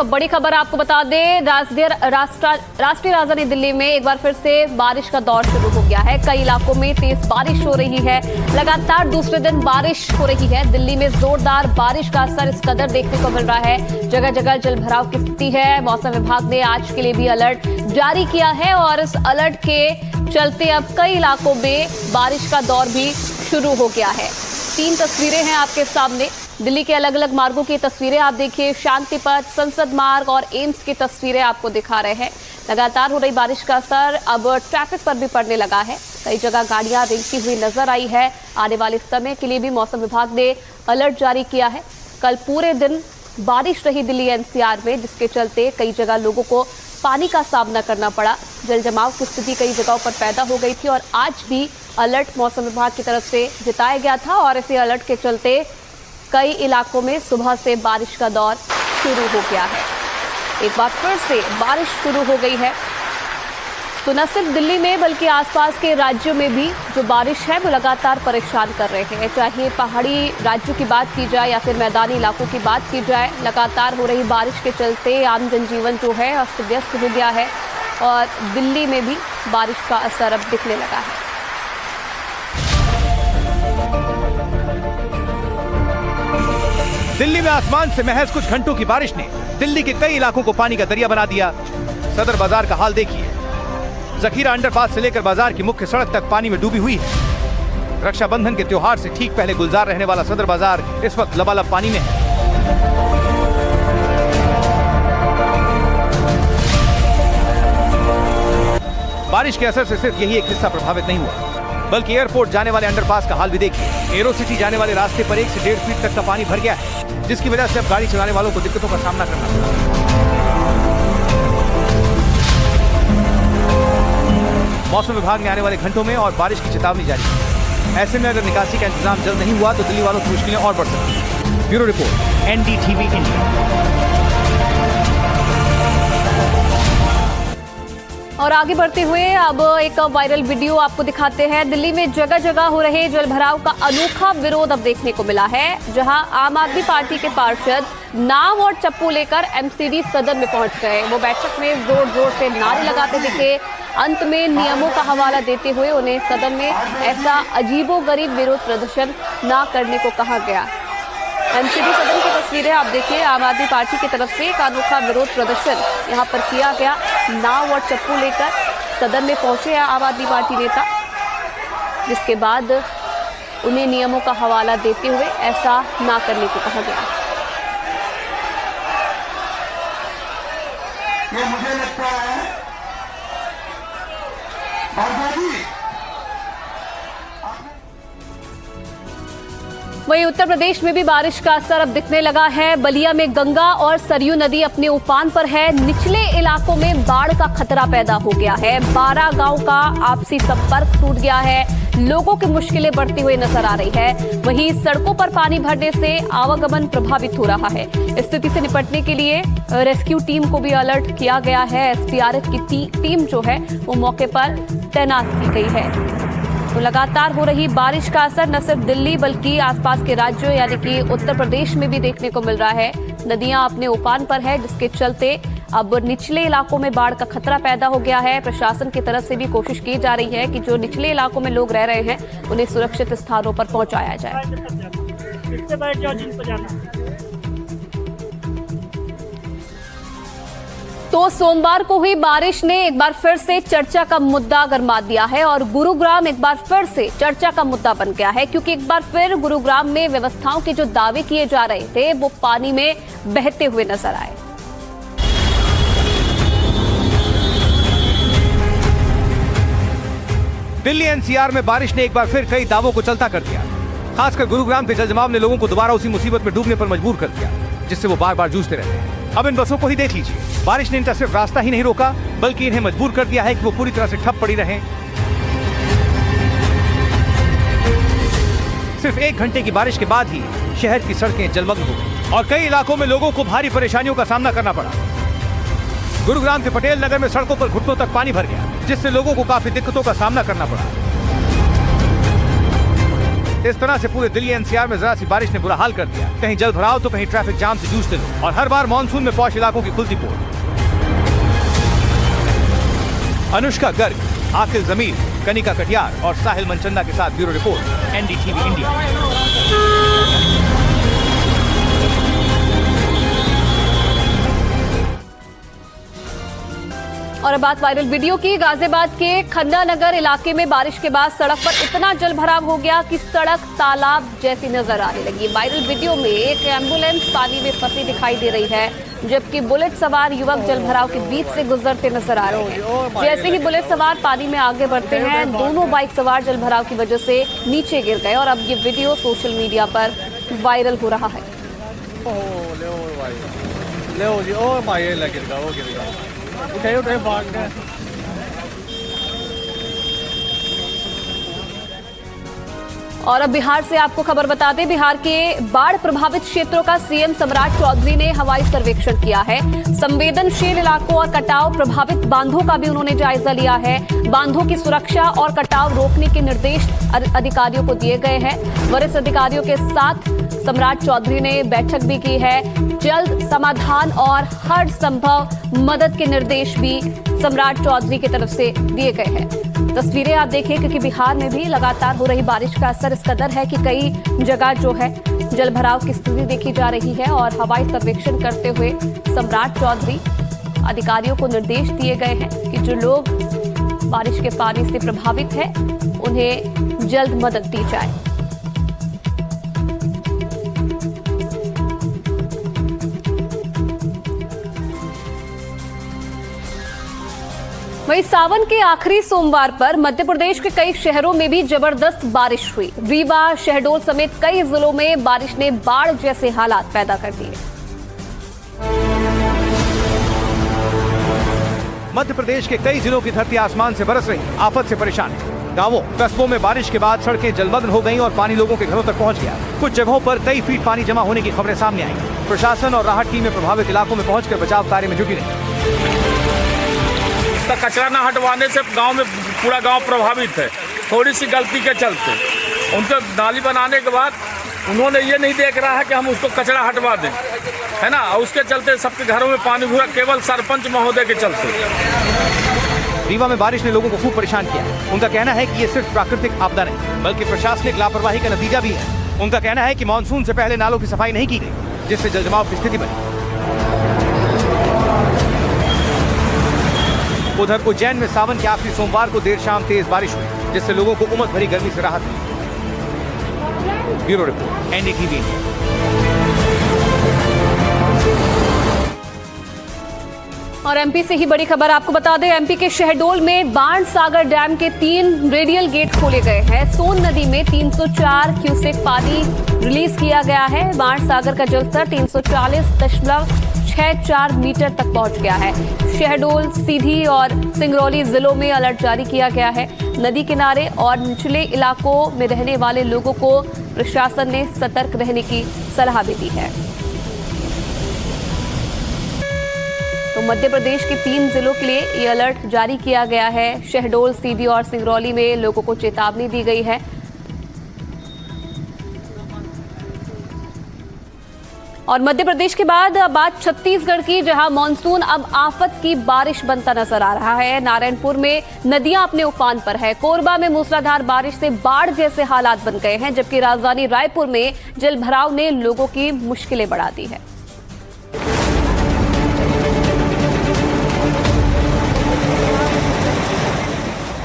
बड़ी खबर आपको बता दें, राष्ट्रीय राजधानी दिल्ली में एक बार फिर से बारिश का दौर शुरू हो गया है। कई इलाकों में तेज बारिश हो रही है। लगातार दूसरे दिन बारिश हो रही है। दिल्ली में जोरदार बारिश का असर इस कदर देखने को मिल रहा है। जगह जगह जल भराव की स्थिति है। मौसम विभाग ने आज के लिए भी अलर्ट जारी किया है और इस अलर्ट के चलते अब कई इलाकों में बारिश का दौर भी शुरू हो गया है। 3 तस्वीरें हैं आपके सामने। दिल्ली के अलग अलग मार्गों की तस्वीरें आप देखिए। शांति पथ, संसद मार्ग और एम्स की तस्वीरें आपको दिखा रहे हैं। लगातार हो रही बारिश का असर अब ट्रैफिक पर भी पड़ने लगा है। कई जगह गाड़ियां रेंगती हुई नजर आई है। आने वाले समय के लिए भी मौसम विभाग ने अलर्ट जारी किया है। कल पूरे दिन बारिश रही दिल्ली एनसीआर में, जिसके चलते कई जगह लोगों को पानी का सामना करना पड़ा। जल जमाव की स्थिति कई जगहों पर पैदा हो गई थी और आज भी अलर्ट मौसम विभाग की तरफ से जताया गया था और इसी अलर्ट के चलते कई इलाकों में सुबह से बारिश का दौर शुरू हो गया है। एक बार फिर से बारिश शुरू हो गई है। तो न सिर्फ दिल्ली में बल्कि आसपास के राज्यों में भी जो बारिश है वो लगातार परेशान कर रहे हैं। चाहे पहाड़ी राज्यों की बात की जाए या फिर मैदानी इलाकों की बात की जाए, लगातार हो रही बारिश के चलते आम जनजीवन जो है अस्त व्यस्त हो गया है और दिल्ली में भी बारिश का असर अब दिखने लगा है। दिल्ली में आसमान से महज कुछ घंटों की बारिश ने दिल्ली के कई इलाकों को पानी का दरिया बना दिया। सदर बाजार का हाल देखिए। जखीरा अंडरपास से लेकर बाजार की मुख्य सड़क तक पानी में डूबी हुई है। रक्षाबंधन के त्योहार से ठीक पहले गुलजार रहने वाला सदर बाजार इस वक्त लबालब पानी में है। बारिश के असर से सिर्फ यही एक हिस्सा प्रभावित नहीं हुआ, बल्कि एयरपोर्ट जाने वाले अंडरपास का हाल भी देखिए। एरो सिटी जाने वाले रास्ते पर 1 से 1.5 फीट तक का पानी भर गया है, जिसकी वजह से अब गाड़ी चलाने वालों को दिक्कतों का सामना करना पड़ा। मौसम विभाग ने आने वाले घंटों में और बारिश की चेतावनी जारी की। ऐसे में अगर निकासी का इंतजाम जल्द नहीं हुआ तो दिल्ली वालों की मुश्किलें और बढ़ सकती हैं। Bureau report, NDTV India. और आगे बढ़ते हुए अब एक वायरल वीडियो आपको दिखाते हैं। दिल्ली में जगह जगह हो रहे जल भराव का अनोखा विरोध अब देखने को मिला है, जहां आम आदमी पार्टी के पार्षद नाव और चप्पू लेकर MCD सदन में पहुंच गए। वो बैठक में जोर जोर से नारे लगाते दिखे। अंत में नियमों का हवाला देते हुए उन्हें सदन में ऐसा अजीबोगरीब विरोध प्रदर्शन न करने को कहा गया। MCD सदन की तस्वीरें आप देखिए। आम आदमी पार्टी की तरफ से एक अनोखा विरोध प्रदर्शन यहाँ पर किया गया। नाव और चप्पू लेकर सदन में पहुंचे आम आदमी पार्टी नेता, जिसके बाद उन्हें नियमों का हवाला देते हुए ऐसा ना करने को कहा गया। ये मुझे लगता है वहीं उत्तर प्रदेश में भी बारिश का असर अब दिखने लगा है। बलिया में गंगा और सरयू नदी अपने उफान पर है। निचले इलाकों में बाढ़ का खतरा पैदा हो गया है। 12 गांव का आपसी संपर्क टूट गया है। लोगों की मुश्किलें बढ़ती हुई नजर आ रही है। वहीं सड़कों पर पानी भरने से आवागमन प्रभावित हो रहा है। स्थिति से निपटने के लिए रेस्क्यू टीम को भी अलर्ट किया गया है। SDRF की टीम जो है वो मौके पर तैनात की गई है। तो लगातार हो रही बारिश का असर न सिर्फ दिल्ली बल्कि आसपास के राज्यों यानी कि उत्तर प्रदेश में भी देखने को मिल रहा है। नदियां अपने उफान पर है, जिसके चलते अब निचले इलाकों में बाढ़ का खतरा पैदा हो गया है। प्रशासन की तरफ से भी कोशिश की जा रही है कि जो निचले इलाकों में लोग रह रहे हैं उन्हें सुरक्षित स्थानों पर पहुंचाया जाए। तो सोमवार को हुई बारिश ने एक बार फिर से चर्चा का मुद्दा गरमा दिया है और गुरुग्राम एक बार फिर से चर्चा का मुद्दा बन गया है, क्योंकि एक बार फिर गुरुग्राम में व्यवस्थाओं के जो दावे किए जा रहे थे वो पानी में बहते हुए नजर आए। दिल्ली NCR में बारिश ने एक बार फिर कई दावों को चलता कर दिया। खासकर गुरुग्राम के जलजमाव ने लोगों को दोबारा उसी मुसीबत में डूबने पर मजबूर कर दिया, जिससे वो बार बार जूझते रहते हैं। अब इन बसों को ही देख लीजिए। बारिश ने इनका सिर्फ रास्ता ही नहीं रोका, बल्कि इन्हें मजबूर कर दिया है कि वो पूरी तरह से ठप पड़ी रहें। सिर्फ 1 घंटे की बारिश के बाद ही शहर की सड़कें जलमग्न हो गई और कई इलाकों में लोगों को भारी परेशानियों का सामना करना पड़ा। गुरुग्राम के पटेल नगर में सड़कों पर घुटनों तक पानी भर गया, जिससे लोगों को काफी दिक्कतों का सामना करना पड़ा। इस तरह से पूरे दिल्ली एनसीआर में जरा सी बारिश ने बुरा हाल कर दिया। कहीं जल भराव तो कहीं ट्रैफिक जाम से जूझते लोग, और हर बार मानसून में पौष इलाकों की खुलती पोल। अनुष्का गर्ग, आकिल जमीर, कनिका कटियार और साहिल मनचंदा के साथ ब्यूरो रिपोर्ट, एनडीटीवी इंडिया। और अब बात वायरल वीडियो की। गाजियाबाद के खन्ना नगर इलाके में बारिश के बाद सड़क पर इतना जल भराव हो गया कि सड़क तालाब जैसी नजर आने लगी। वायरल वीडियो में एक एम्बुलेंस पानी में फंसी दिखाई दे रही है, जबकि बुलेट सवार युवक जल भराव के बीच से गुजरते नजर आ रहे हैं। जैसे ही बुलेट सवार पानी में आगे बढ़ते हैं, दोनों बाइक सवार जल भराव की वजह से नीचे गिर गए और अब ये वीडियो सोशल मीडिया पर वायरल हो रहा है। उठे भाग गए। और अब बिहार से आपको खबर बता दें, बिहार के बाढ़ प्रभावित क्षेत्रों का सीएम सम्राट चौधरी ने हवाई सर्वेक्षण किया है। संवेदनशील इलाकों और कटाव प्रभावित बांधों का भी उन्होंने जायजा लिया है। बांधों की सुरक्षा और कटाव रोकने के निर्देश अधिकारियों को दिए गए हैं। वरिष्ठ अधिकारियों के साथ सम्राट चौधरी ने बैठक भी की है। जल्द समाधान और हर संभव मदद के निर्देश भी सम्राट चौधरी की तरफ से दिए गए हैं। तस्वीरें आप देखिए, क्योंकि बिहार में भी लगातार हो रही बारिश का असर इस कदर है कि कई जगह जो है जल भराव की स्थिति देखी जा रही है। और हवाई सर्वेक्षण करते हुए सम्राट चौधरी अधिकारियों को निर्देश दिए गए हैं कि जो लोग बारिश के पानी से प्रभावित हैं, उन्हें जल्द मदद दी जाए। वहीं सावन के आखिरी सोमवार पर मध्य प्रदेश के कई शहरों में भी जबरदस्त बारिश हुई। रीवा, शहडोल समेत कई जिलों में बारिश ने बाढ़ जैसे हालात पैदा कर दिए। मध्य प्रदेश के कई जिलों की धरती आसमान से बरस रही, आफत से परेशान है। गांवों, कस्बों में बारिश के बाद सड़कें जलमग्न हो गईं और पानी लोगों के घरों तक पहुंच गया। कुछ जगहों पर कई फीट पानी जमा होने की खबरें सामने आई। प्रशासन और राहत टीमें प्रभावित इलाकों में पहुंचकर बचाव कार्य में जुटी रही। कचरा न हटवाने से गांव में पूरा गांव प्रभावित है। थोड़ी सी गलती के चलते उनको नाली बनाने के बाद उन्होंने ये नहीं देख रहा है कि हम उसको कचरा हटवा दें, है ना। उसके चलते सबके घरों में पानी घुसा, केवल सरपंच महोदय के चलते। रीवा में बारिश ने लोगों को खूब परेशान किया। उनका कहना है कि ये सिर्फ प्राकृतिक आपदा नहीं, बल्कि प्रशासनिक लापरवाही का नतीजा भी है। उनका कहना है कि मानसून से पहले नालों की सफाई नहीं की गई, जिससे जलजमाव की स्थिति बनी। उधर उज्जैन में सावन के आखिरी सोमवार को देर शाम तेज बारिश हुई, जिससे लोगों को उमस भरी गर्मी से राहत मिली। Bureau report, NDTV. और एमपी से ही बड़ी खबर आपको बता दें, एमपी के शहडोल में बाणसागर डैम के 3 रेडियल गेट खोले गए हैं। सोन नदी में 304 क्यूसेक पानी रिलीज किया गया है। बाणसागर का जलस्तर 340.64 मीटर तक पहुंच गया है। शहडोल, सीधी और सिंगरौली जिलों में अलर्ट जारी किया गया है। नदी किनारे और निचले इलाकों में रहने वाले लोगों को प्रशासन ने सतर्क रहने की सलाह भी दी है। तो मध्य प्रदेश के 3 जिलों के लिए ये अलर्ट जारी किया गया है। शहडोल, सीधी और सिंगरौली में लोगों को चेतावनी दी गई है। और मध्य प्रदेश के बाद बात छत्तीसगढ़ की, जहां मॉनसून अब आफत की बारिश बनता नजर आ रहा है। नारायणपुर में नदियां अपने उफान पर है। कोरबा में मूसलाधार बारिश से बाढ़ जैसे हालात बन गए हैं, जबकि राजधानी रायपुर में जलभराव ने लोगों की मुश्किलें बढ़ा दी है।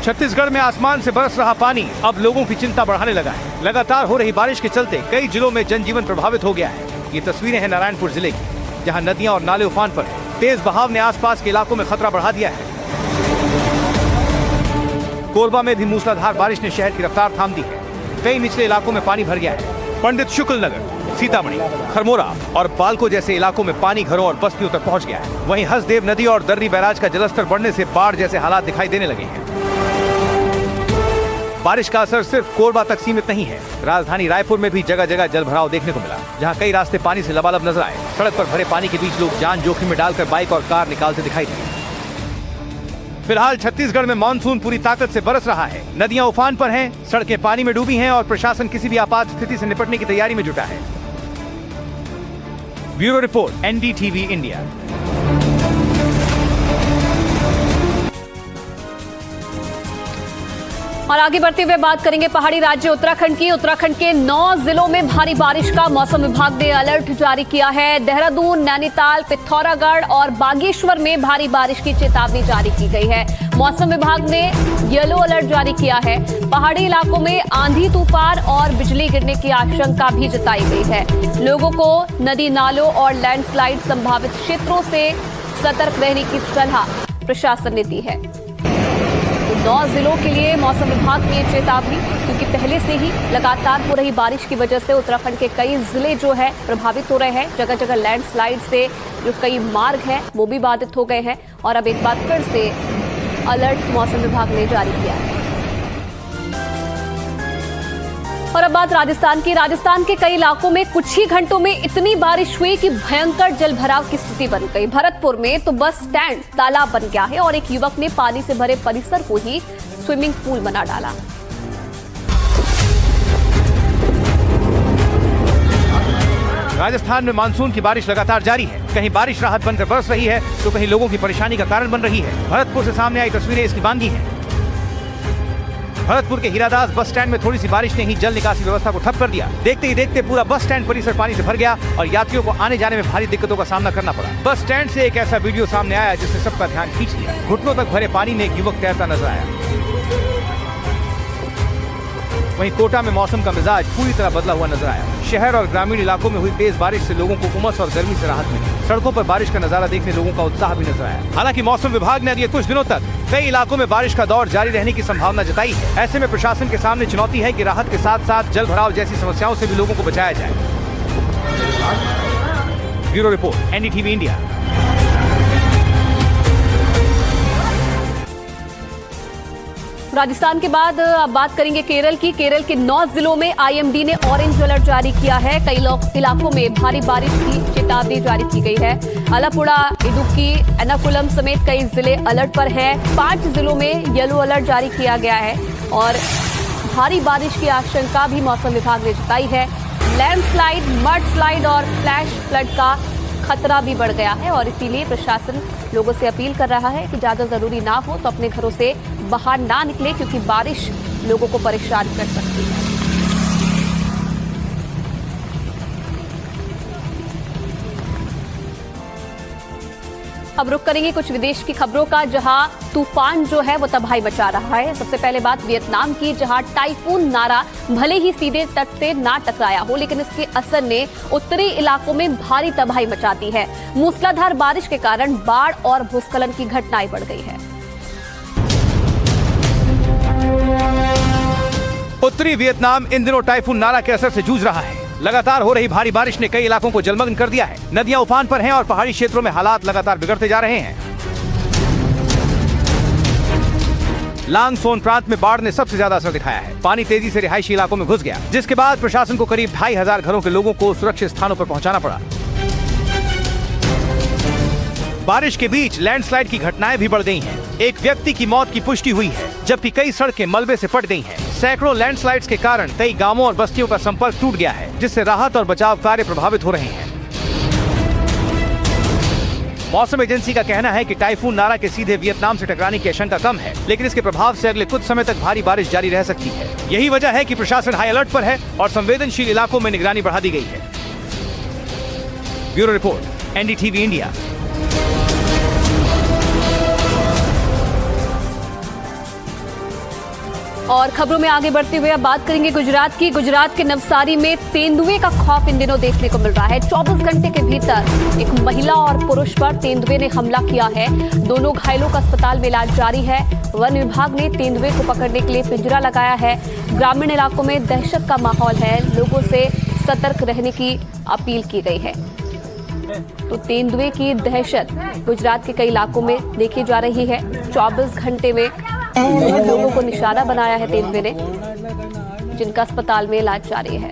छत्तीसगढ़ में आसमान से बरस रहा पानी अब लोगों की चिंता बढ़ाने लगा है। लगातार हो रही बारिश के चलते कई जिलों में जनजीवन प्रभावित हो गया है। ये तस्वीरें हैं नारायणपुर जिले की, जहां नदियां और नाले उफान पर। तेज बहाव ने आसपास के इलाकों में खतरा बढ़ा दिया है। कोरबा में भी मूसलाधार बारिश ने शहर की रफ्तार थाम दी है। कई निचले इलाकों में पानी भर गया है। पंडित शुक्ल नगर, सीतामढ़ी, खरमोरा और बालको जैसे इलाकों में पानी घरों और बस्तियों तक पहुंच गया है। वहीं हसदेव नदी और दर्री बैराज का जलस्तर बढ़ने से बाढ़ जैसे हालात दिखाई देने लगे हैं। बारिश का असर सिर्फ कोरबा तक सीमित नहीं है। राजधानी रायपुर में भी जगह जगह जलभराव देखने को मिला, जहां कई रास्ते पानी से लबालब नजर आए। सड़क पर भरे पानी के बीच लोग जान जोखिम में डालकर बाइक और कार निकालते दिखाई दिए। फिलहाल छत्तीसगढ़ में मानसून पूरी ताकत से बरस रहा है। नदियां उफान पर हैं, सड़कें पानी में डूबी हैं और प्रशासन किसी भी आपात स्थिति से निपटने की तैयारी में जुटा है। Bureau report, NDTV India. और आगे बढ़ते हुए बात करेंगे पहाड़ी राज्य उत्तराखंड की। उत्तराखंड के 9 जिलों में भारी बारिश का मौसम विभाग ने अलर्ट जारी किया है। देहरादून, नैनीताल, पिथौरागढ़ और बागेश्वर में भारी बारिश की चेतावनी जारी की गई है। मौसम विभाग ने येलो अलर्ट जारी किया है। पहाड़ी इलाकों में आंधी तूफान और बिजली गिरने की आशंका भी जताई गई है। लोगों को नदी नालों और लैंडस्लाइड संभावित क्षेत्रों से सतर्क रहने की सलाह प्रशासन ने दी है। 9 जिलों के लिए मौसम विभाग की ये चेतावनी, क्योंकि पहले से ही लगातार हो रही बारिश की वजह से उत्तराखंड के कई जिले जो है प्रभावित हो रहे हैं। जगह जगह लैंडस्लाइड से जो कई मार्ग हैं वो भी बाधित हो गए हैं और अब एक बार फिर से अलर्ट मौसम विभाग ने जारी किया है। और अब बात राजस्थान की। राजस्थान के कई इलाकों में कुछ ही घंटों में इतनी बारिश हुई कि भयंकर जलभराव की स्थिति बन गई। भरतपुर में तो बस स्टैंड तालाब बन गया है और एक युवक ने पानी से भरे परिसर को ही स्विमिंग पूल बना डाला। राजस्थान में मानसून की बारिश लगातार जारी है। कहीं बारिश राहत बनकर बरस रही है तो कहीं लोगों की परेशानी का कारण बन रही है। भरतपुर से सामने आई तस्वीरें इसकी बानगी हैं। भरतपुर के हीरादास बस स्टैंड में थोड़ी सी बारिश ने ही जल निकासी व्यवस्था को ठप कर दिया। देखते ही देखते पूरा बस स्टैंड परिसर पानी से भर गया और यात्रियों को आने जाने में भारी दिक्कतों का सामना करना पड़ा। बस स्टैंड से एक ऐसा वीडियो सामने आया जिसने सबका ध्यान खींच लिया। घुटनों तक भरे पानी में एक युवक तैरता नजर आया। वहीं कोटा में मौसम का मिजाज पूरी तरह बदला हुआ नजर आया। शहर और ग्रामीण इलाकों में हुई तेज बारिश से लोगों को उमस और गर्मी से राहत मिली। सड़कों पर बारिश का नजारा देखने लोगों का उत्साह भी नजर आया। हालांकि मौसम विभाग ने अगले कुछ दिनों तक कई इलाकों में बारिश का दौर जारी रहने की संभावना जताई है। ऐसे में प्रशासन के सामने चुनौती है कि राहत के साथ साथ जल भराव जैसी समस्याओं से भी लोगों को बचाया जाए। Bureau report, NDTV India. Rajasthan के बाद अब बात करेंगे केरल की। केरल के 9 जिलों में आईएमडी ने ऑरेंज अलर्ट जारी किया है। कई इलाकों में भारी बारिश की चेतावनी जारी की गई है। आलपुड़ा, इडुक्की, एर्नाकुलम समेत कई जिले अलर्ट पर हैं। 5 जिलों में येलो अलर्ट जारी किया गया है और भारी बारिश की आशंका भी मौसम विभाग ने जताई है। लैंडस्लाइड, मड स्लाइड और फ्लैश फ्लड का खतरा भी बढ़ गया है और इसीलिए प्रशासन लोगों से अपील कर रहा है कि ज्यादा जरूरी ना हो तो अपने घरों से बाहर ना निकले, क्योंकि बारिश लोगों को परेशान कर सकती है। अब रुक करेंगे कुछ विदेश की खबरों का, जहां तूफान जो है वो तबाही मचा रहा है। सबसे पहले बात वियतनाम की, जहां टाइफून नारा भले ही सीधे तट से ना टकराया हो, लेकिन इसके असर ने उत्तरी इलाकों में भारी तबाही मचा दी है। मूसलाधार बारिश के कारण बाढ़ और भूस्खलन की घटनाएं बढ़ गई है। उत्तरी वियतनाम इन दिनों टाइफून नारा के असर से जूझ रहा है। लगातार हो रही भारी बारिश ने कई इलाकों को जलमग्न कर दिया है। नदियां उफान पर हैं और पहाड़ी क्षेत्रों में हालात लगातार बिगड़ते जा रहे हैं। लांग सोन प्रांत में बाढ़ ने सबसे ज्यादा असर दिखाया है। पानी तेजी से रिहायशी इलाकों में घुस गया, जिसके बाद प्रशासन को करीब 2500 घरों के लोगों को सुरक्षित स्थानों पर पहुंचाना पड़ा। बारिश के बीच लैंडस्लाइड की घटनाएं भी बढ़ गई हैं। एक व्यक्ति की मौत की पुष्टि हुई है, जबकि कई सड़कें मलबे से पट गई हैं। सैकड़ों लैंडस्लाइड्स के कारण कई गांवों और बस्तियों का संपर्क टूट गया है, जिससे राहत और बचाव कार्य प्रभावित हो रहे हैं। मौसम एजेंसी का कहना है कि टाइफून नारा के सीधे वियतनाम से टकराने की आशंका कम है, लेकिन इसके प्रभाव से अगले कुछ समय तक भारी बारिश जारी रह सकती है। यही वजह है कि प्रशासन हाई अलर्ट पर है और संवेदनशील इलाकों में निगरानी बढ़ा दी गई है। Bureau report, NDTV India. और खबरों में आगे बढ़ते हुए अब बात करेंगे गुजरात की। गुजरात के नवसारी में तेंदुए का खौफ इन दिनों देखने को मिल रहा है। 24 घंटे के भीतर एक महिला और पुरुष पर तेंदुए ने हमला किया है। दोनों घायलों का अस्पताल में इलाज जारी है। वन विभाग ने तेंदुए को पकड़ने के लिए पिंजरा लगाया है। ग्रामीण इलाकों में दहशत का माहौल है, लोगों से सतर्क रहने की अपील की गई है। तो तेंदुए की दहशत गुजरात के कई इलाकों में देखी जा रही है। 24 घंटे में लोगों को निशाना बनाया है तेंदुए ने, जिनका अस्पताल में इलाज जारी है।